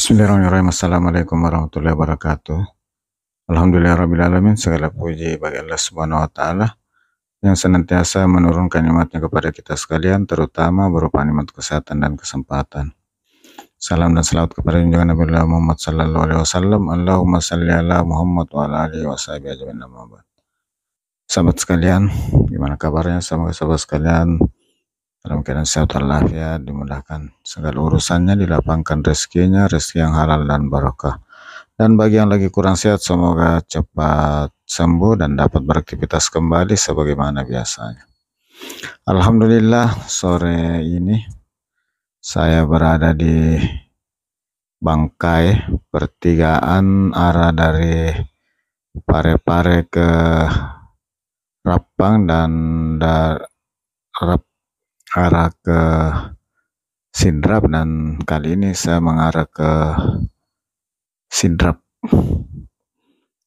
Bismillahirrahmanirrahim. Assalamualaikum warahmatullahi wabarakatuh. Alhamdulillahirrahmanirrahim. Segala puji bagi Allah Subhanahu wa Ta'ala yang senantiasa menurunkan nikmatnya kepada kita sekalian, terutama berupa nikmat kesehatan dan kesempatan. Salam dan salawat kepada junjungan Nabi Muhammad sallallahu alaihi wasallam. Allahumma salli ala Muhammad wa ala alihi washabihi ajmain. Amma ba'd. Sahabat sekalian, gimana kabarnya? Semoga sahabat sekalian dalam keadaan sehat walafiat, dimudahkan segala urusannya, dilapangkan rezekinya, rezeki yang halal dan barokah. Dan bagi yang lagi kurang sehat, semoga cepat sembuh dan dapat beraktivitas kembali sebagaimana biasanya. Alhamdulillah, sore ini saya berada di Bangkai, pertigaan arah dari Parepare ke Rapang dan arah ke Sidrap, dan kali ini saya mengarah ke Sidrap.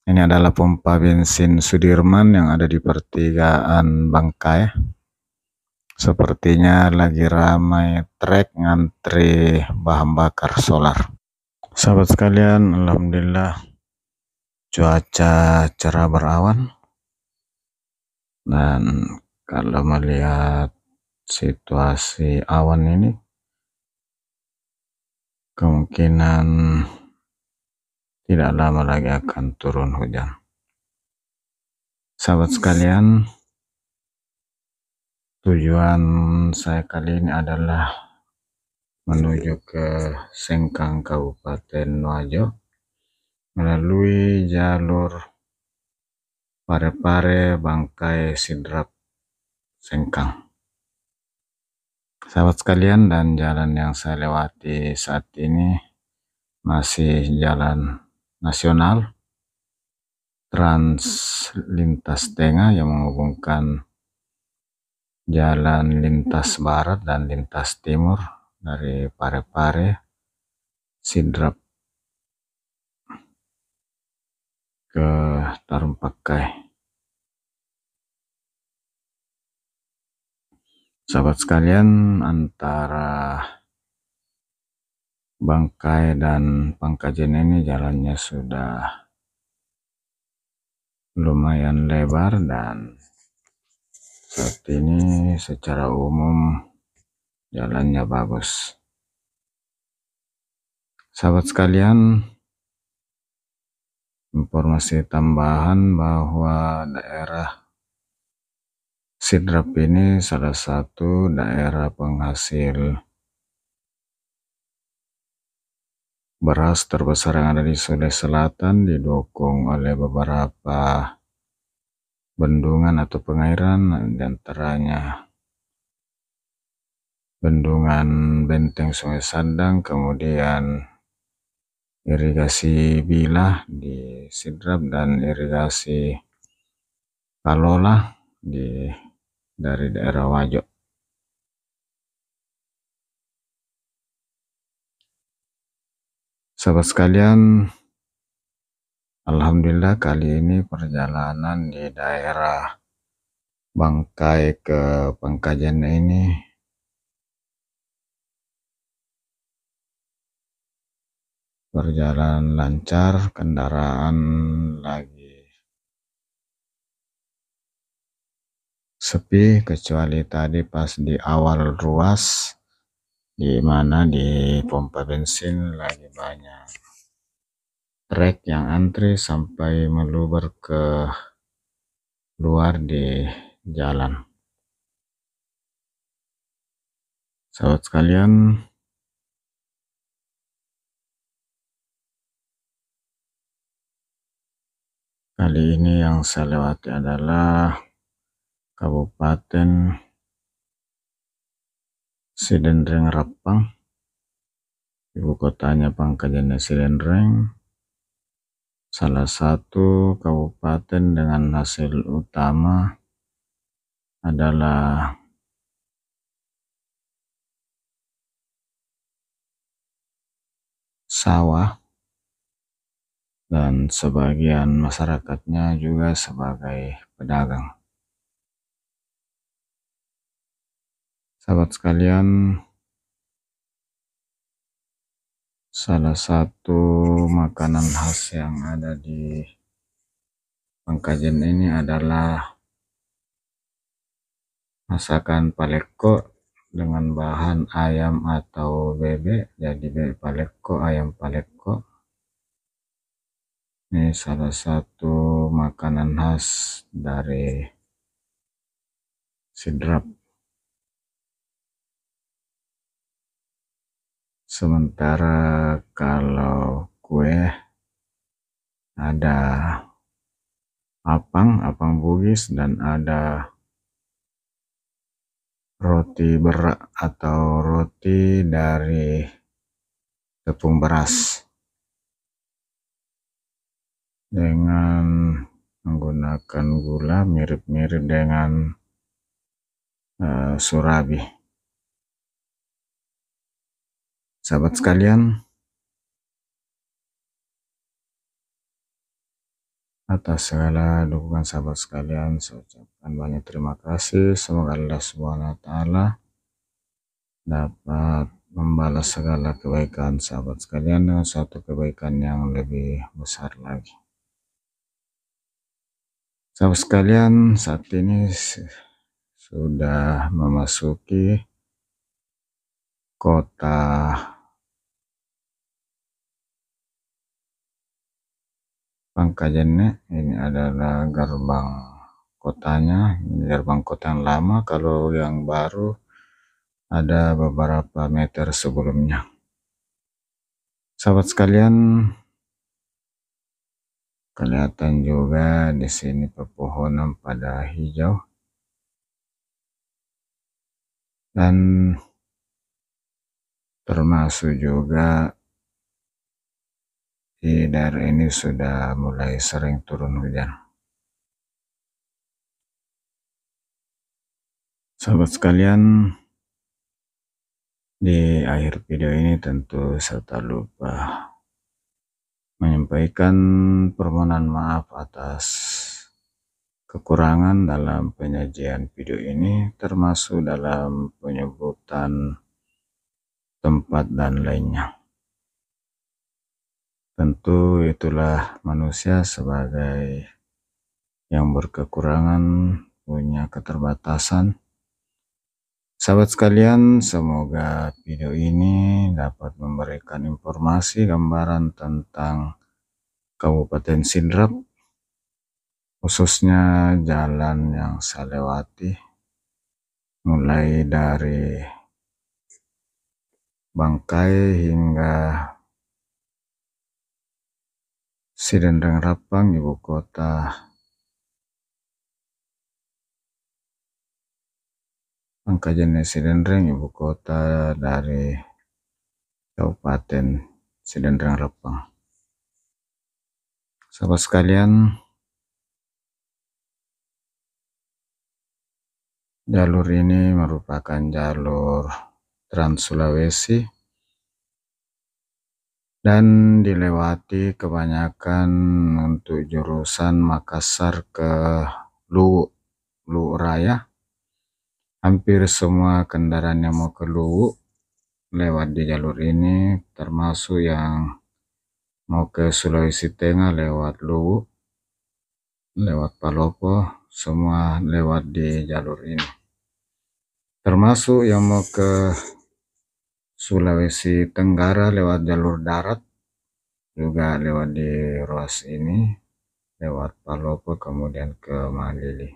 Ini adalah pompa bensin Sudirman yang ada di pertigaan Bangkai. Sepertinya lagi ramai trek ngantri bahan bakar solar. Sahabat sekalian, alhamdulillah cuaca cerah berawan, dan kalau melihat situasi awan ini, kemungkinan tidak lama lagi akan turun hujan. Sahabat sekalian, tujuan saya kali ini adalah menuju ke Sengkang, Kabupaten Wajo, melalui jalur Parepare, Bangkai, Sidrap, Sengkang. Sahabat sekalian, dan jalan yang saya lewati saat ini masih jalan nasional Trans Lintas Tengah yang menghubungkan jalan lintas barat dan lintas timur dari Parepare, Sidrap ke Tarumpakai. Sahabat sekalian, antara Bangkai dan Pangkajen ini jalannya sudah lumayan lebar, dan saat ini secara umum jalannya bagus. Sahabat sekalian, informasi tambahan bahwa daerah Sidrap ini salah satu daerah penghasil beras terbesar yang ada di Sulawesi Selatan, didukung oleh beberapa bendungan atau pengairan, diantaranya bendungan Benteng Sungai Sandang, kemudian irigasi Bilah di Sidrap, dan irigasi Kalola dari daerah Wajo. Sahabat sekalian, alhamdulillah kali ini perjalanan di daerah Bangkai ke Pangkajen ini berjalan lancar, kendaraan lagi sepi, kecuali tadi pas di awal ruas, di mana di pompa bensin lagi banyak trek yang antri sampai meluber ke luar di jalan. Sahabat sekalian, kali ini yang saya lewati adalah Kabupaten Sidenreng Rapang, ibu kotanya Pangkajen Sidenreng, salah satu kabupaten dengan hasil utama adalah sawah, dan sebagian masyarakatnya juga sebagai pedagang. Sahabat sekalian, Salah satu makanan khas yang ada di Pangkajen ini adalah masakan paleko dengan bahan ayam atau bebek, jadi bebek paleko, ayam paleko. Ini salah satu makanan khas dari Sidrap. Sementara kalau kue ada apang bugis, dan ada roti berak atau roti dari tepung beras dengan menggunakan gula mirip-mirip dengan surabi. Sahabat sekalian, atas segala dukungan sahabat sekalian, saya ucapkan banyak terima kasih. Semoga Allah Subhanahu wa Ta'ala dapat membalas segala kebaikan sahabat sekalian dengan satu kebaikan yang lebih besar lagi. Sahabat sekalian, saat ini sudah memasuki kota Pangkajen. Ini adalah gerbang kotanya, ini gerbang kota yang lama. Kalau yang baru ada beberapa meter sebelumnya. Sahabat sekalian, kelihatan juga di sini pepohonan pada hijau, dan termasuk juga di daerah ini sudah mulai sering turun hujan. Sahabat sekalian, di akhir video ini tentu saya tak lupa menyampaikan permohonan maaf atas kekurangan dalam penyajian video ini, termasuk dalam penyebutan tempat dan lainnya. Tentu itulah manusia sebagai yang berkekurangan, punya keterbatasan. Sahabat sekalian, semoga video ini dapat memberikan informasi gambaran tentang Kabupaten Sidrap, khususnya jalan yang saya lewati, mulai dari Bangkai hingga Sidendreng Rapang, ibu kota Pangkajen Sidendreng, ibu kota dari Kabupaten Sidendreng Rapang. Sahabat sekalian, jalur ini merupakan jalur Trans Sulawesi dan dilewati kebanyakan untuk jurusan Makassar ke Luwu Raya. Hampir semua kendaraan yang mau ke Luwu lewat di jalur ini, termasuk yang mau ke Sulawesi Tengah lewat Luwu, lewat Palopo, semua lewat di jalur ini. Termasuk yang mau ke Sulawesi Tenggara lewat jalur darat juga lewat di ruas ini, lewat Palopo kemudian ke Malili.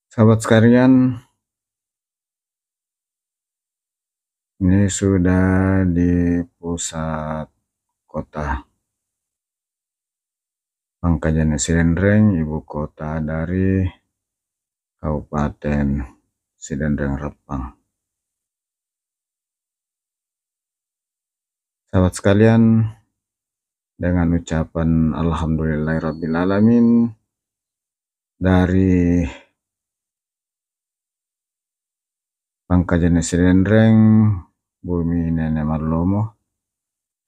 Sahabat sekalian, ini sudah di pusat kota Pangkajen Sidendreng, ibu kota dari Kabupaten Sidendreng Rapang. Sahabat sekalian, dengan ucapan alhamdulillahirrabbilalamin dari Pangkajen Sidendreng, bumi Nenek Marlomo,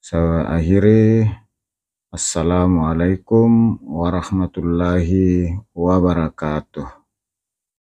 saya akhiri. Assalamualaikum warahmatullahi wabarakatuh.